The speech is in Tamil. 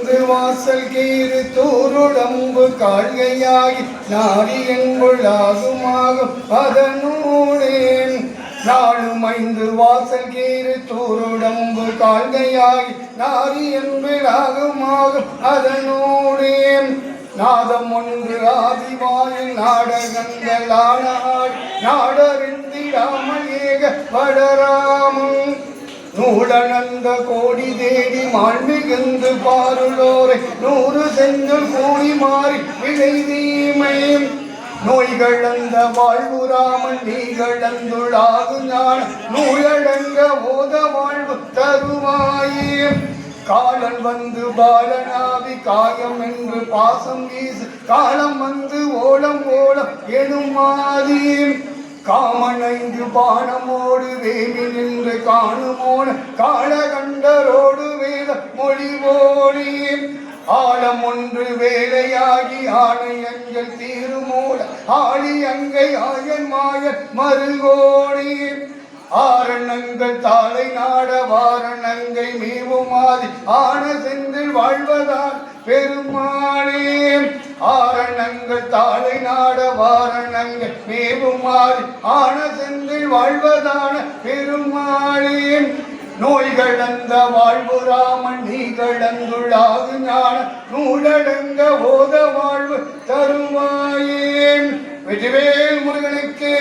வந்து வாசல் கீறு தூருடம்பு காழ்கையாகி நாடி என்புள்ளாகுமாகும் அதனூடே நாளுமைந்து வாசல் கீறு தூருடம்பு காழ்கையாகி நாடி என்புள்ளாகுமாகும் அதனூடே நாதம் ஒன்று ஆதிவாயில் நாடகங்களான நாடறிந்திடாமல் ஏக வடராமன் நூலனந்த கோடி தேடி மாண்மிகுந்து பாருளோரை 100 செஞ்சல் கூடி மாறி விளைதீமை நோய்கள் அந்த வாழ்வுராமன் நீகளந்துள்ளாகு ஞான நூலடங்க ஓத வாழ்வு தருவாயே காலன் வந்து பாலனாவி காயம் என்று பாசம் வீசு காலம் வந்து ஓலம் ஓலம் எனுமாதி காமனைந்து பானமோடு வேமி நின்று காணுமோன காலகண்டரோடு வேத மொழிவோடி ஆழம் ஒன்று வேலையாகி ஆணை அஞ்சல் தீருமோல ஆளி அங்கை ஆயன் மாயன் மருகோடி ஆரணங்கள் தாளை நாட வாரணங்கை மேவுமாதி ஆன செந்தில் வாழ்வதால் பெருமாளே ஆரணங்கள் தாளை நாட வாரணங்கள் மேவுமாதி ஆன செந்தில் வாழ்வதான பெருமாளே நோய்கள் அந்த வாழ்வு ராமன் நீகளந்துள்ளாகு ஞான நூலடங்க ஓத வாழ்வு தருவாயே. வெற்றிவேல் முருகனுக்கு.